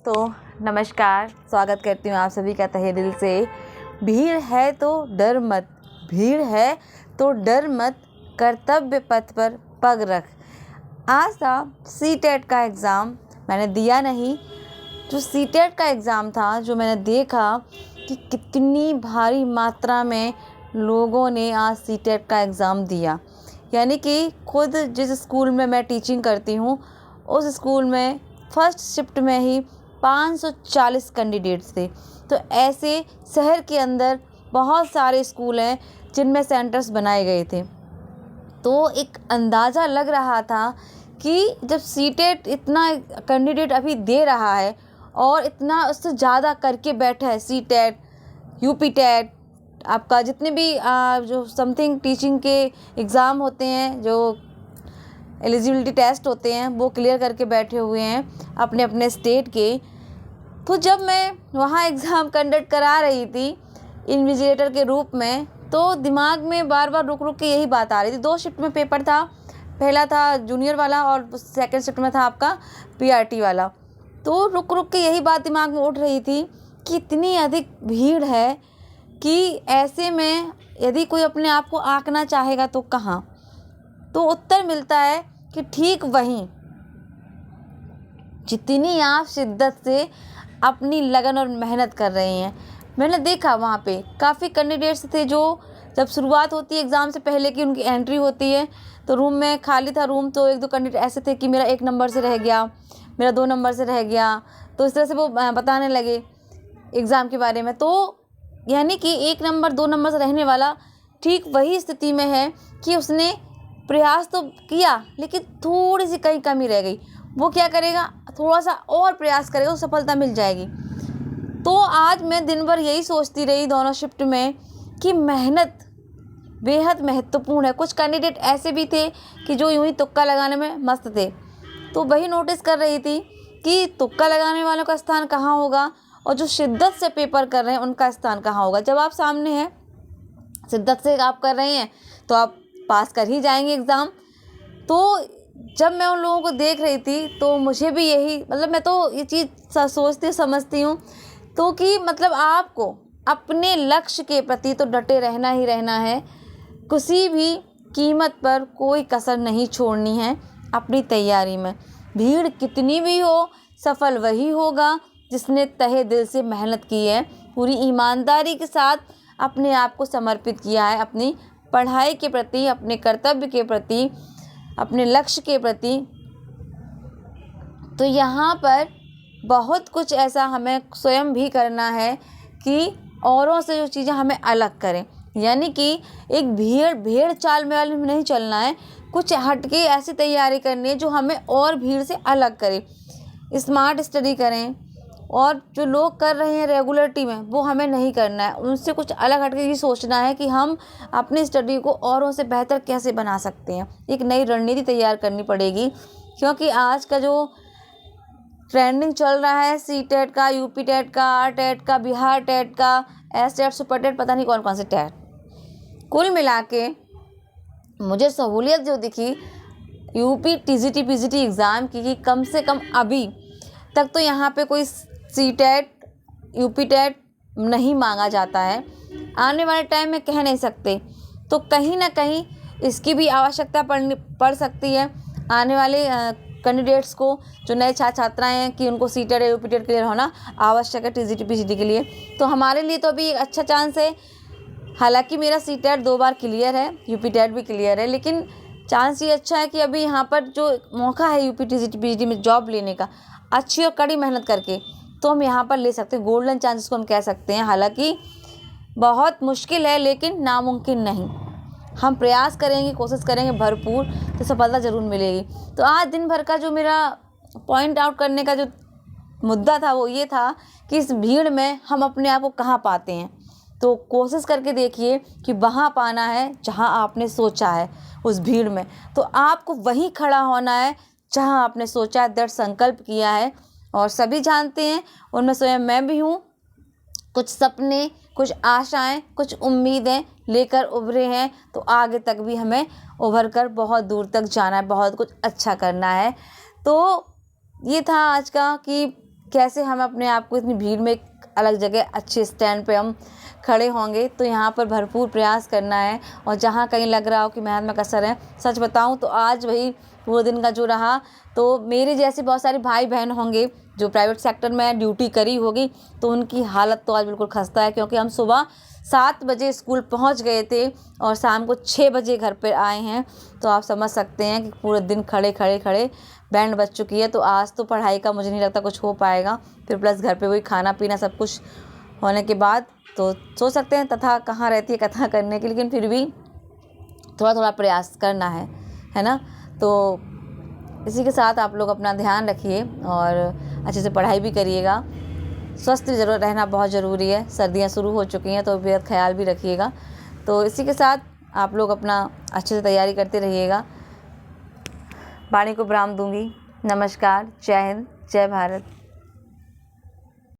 तो नमस्कार, स्वागत करती हूँ आप सभी का तहे दिल से। भीड़ है तो डर मत, भीड़ है तो डर मत, कर्तव्य पथ पर पग रख। आज था सीटेट का एग्ज़ाम, मैंने दिया नहीं। जो सीटेट का एग्ज़ाम था, जो मैंने देखा कि कितनी भारी मात्रा में लोगों ने आज सीटेट का एग्ज़ाम दिया। यानी कि खुद जिस स्कूल में मैं टीचिंग करती हूँ, उस स्कूल में फर्स्ट शिफ्ट में ही 540 कैंडिडेट्स थे। तो ऐसे शहर के अंदर बहुत सारे स्कूल हैं जिनमें सेंटर्स बनाए गए थे। तो एक अंदाज़ा लग रहा था कि जब सीटेट इतना कैंडिडेट अभी दे रहा है और इतना उससे ज़्यादा करके बैठा है, सीटेट, यूपी टेट, आपका जितने भी जो समथिंग टीचिंग के एग्ज़ाम होते हैं, जो एलिजिबिलिटी टेस्ट होते हैं, वो क्लियर करके बैठे हुए हैं अपने अपने स्टेट के। तो जब मैं वहाँ एग्ज़ाम कंडक्ट करा रही थी इन्विजिलेटर के रूप में, तो दिमाग में बार बार रुक रुक के यही बात आ रही थी। 2 शिफ्ट में पेपर था, पहला था जूनियर वाला और सेकंड शिफ्ट में था आपका पीआरटी वाला। तो रुक रुक के यही बात दिमाग में उठ रही थी कि इतनी अधिक भीड़ है कि ऐसे में यदि कोई अपने आप को आंकना चाहेगा तो कहाँ। तो उत्तर मिलता है कि ठीक वहीं, जितनी आप शिद्दत से अपनी लगन और मेहनत कर रहे हैं। मैंने देखा वहाँ पे काफ़ी कैंडिडेट्स थे जो जब शुरुआत होती है एग्ज़ाम से पहले की उनकी एंट्री होती है, तो रूम में खाली था रूम, तो 1-2 कैंडिडेट ऐसे थे कि मेरा 1 नंबर से रह गया, मेरा 2 नंबर से रह गया। तो इस तरह से वो बताने लगे एग्ज़ाम के बारे में। तो यानी कि 1 नंबर 2 नंबर से रहने वाला ठीक वही स्थिति में है कि उसने प्रयास तो किया लेकिन थोड़ी सी कहीं कमी रह गई। वो क्या करेगा, थोड़ा सा और प्रयास करेगा तो सफलता मिल जाएगी। तो आज मैं दिन भर यही सोचती रही दोनों शिफ्ट में कि मेहनत बेहद महत्वपूर्ण है। कुछ कैंडिडेट ऐसे भी थे कि जो यूं ही तुक्का लगाने में मस्त थे। तो वही नोटिस कर रही थी कि तुक्का लगाने वालों का स्थान कहाँ होगा और जो शिद्दत से पेपर कर रहे हैं उनका स्थान कहाँ होगा। जब आप सामने हैं, शिद्दत से आप कर रहे हैं, तो आप पास कर ही जाएंगे एग्ज़ाम। तो जब मैं उन लोगों को देख रही थी तो मुझे भी यही, मतलब मैं तो ये चीज़ सोचती समझती हूँ तो कि मतलब आपको अपने लक्ष्य के प्रति तो डटे रहना ही रहना है। किसी भी कीमत पर कोई कसर नहीं छोड़नी है अपनी तैयारी में। भीड़ कितनी भी हो, सफल वही होगा जिसने तहे दिल से मेहनत की है, पूरी ईमानदारी के साथ अपने आप को समर्पित किया है अपनी पढ़ाई के प्रति, अपने कर्तव्य के प्रति, अपने लक्ष्य के प्रति। तो यहाँ पर बहुत कुछ ऐसा हमें स्वयं भी करना है कि औरों से जो चीज़ें हमें अलग करें। यानी कि एक भेड़ चाल में वाले में नहीं चलना है, कुछ हटके ऐसी तैयारी करनी है जो हमें और भीड़ से अलग करे। स्मार्ट स्टडी करें, और जो लोग कर रहे हैं रेगुलरिटी में, वो हमें नहीं करना है। उनसे कुछ अलग हटके ये सोचना है कि हम अपनी स्टडी को औरों से बेहतर कैसे बना सकते हैं। एक नई रणनीति तैयार करनी पड़ेगी, क्योंकि आज का जो ट्रेंडिंग चल रहा है सीटेट का, यूपी टेट का, टेट का, बिहार टेट का, एस टेट, सुपर टेट, पता नहीं कौन कौन से टेट, कुल मिला के मुझे सहूलियत जो दिखी यूपी टीजीटी पीजीटी एग्ज़ाम की कि कम से कम अभी तक तो यहाँ पे कोई सीटेट, यूपी टेट नहीं मांगा जाता है। आने वाले टाइम में कह नहीं सकते, तो कहीं ना कहीं इसकी भी आवश्यकता पड़ सकती है आने वाले कैंडिडेट्स को, जो नए छात्राएँ हैं, कि उनको सीटेट या यूपी टेट क्लियर होना आवश्यक है टीजीटी पीजीटी के लिए। तो हमारे लिए तो अभी एक अच्छा चांस है। हालांकि मेरा सीटेट 2 बार क्लियर है, यूपी टेट भी क्लियर है, लेकिन चांस ये अच्छा है कि अभी यहाँ पर जो मौका है यूपी टीजीटी पीजीटी में जॉब लेने का, अच्छी और कड़ी मेहनत करके, तो हम यहाँ पर ले सकते हैं। गोल्डन चांसेस को हम कह सकते हैं। हालांकि बहुत मुश्किल है, लेकिन नामुमकिन नहीं। हम प्रयास करेंगे, कोशिश करेंगे भरपूर, तो सफलता ज़रूर मिलेगी। तो आज दिन भर का जो मेरा पॉइंट आउट करने का जो मुद्दा था वो ये था कि इस भीड़ में हम अपने आप को कहाँ पाते हैं। तो कोशिश करके देखिए कि वहाँ पाना है जहाँ आपने सोचा है, उस भीड़ में। तो आपको वहीं खड़ा होना है जहाँ आपने सोचा, दृढ़ संकल्प किया है। और सभी जानते हैं, उनमें स्वयं मैं भी हूँ, कुछ सपने, कुछ आशाएं, कुछ उम्मीदें लेकर उभरे हैं। तो आगे तक भी हमें उभर कर बहुत दूर तक जाना है, बहुत कुछ अच्छा करना है। तो ये था आज का कि कैसे हम अपने आप को इतनी भीड़ में एक अलग जगह अच्छे स्टैंड पे हम खड़े होंगे। तो यहाँ पर भरपूर प्रयास करना है और जहाँ कहीं लग रहा हो कि मेहनत में कसर है, सच बताऊँ तो आज वही पूरे दिन का जो रहा, तो मेरे जैसे बहुत सारे भाई बहन होंगे जो प्राइवेट सेक्टर में ड्यूटी करी होगी, तो उनकी हालत तो आज बिल्कुल खस्ता है, क्योंकि हम सुबह 7 बजे स्कूल पहुंच गए थे और शाम को 6 बजे घर पर आए हैं। तो आप समझ सकते हैं कि पूरे दिन खड़े बैंड बज चुकी है। तो आज तो पढ़ाई का मुझे नहीं लगता कुछ हो पाएगा, फिर प्लस घर पे वही खाना पीना सब कुछ होने के बाद तो सोच सकते हैं तथा कहाँ रहती है कथा करने की, लेकिन फिर भी थोड़ा प्रयास करना है ना। तो इसी के साथ आप लोग अपना ध्यान रखिए और अच्छे से पढ़ाई भी करिएगा। स्वस्थ जरूर रहना बहुत ज़रूरी है, सर्दियाँ शुरू हो चुकी हैं तो बेहद ख्याल भी रखिएगा। तो इसी के साथ आप लोग अपना अच्छे से तैयारी करते रहिएगा। वाणी को विराम दूंगी। नमस्कार, जय हिंद, जय भारत।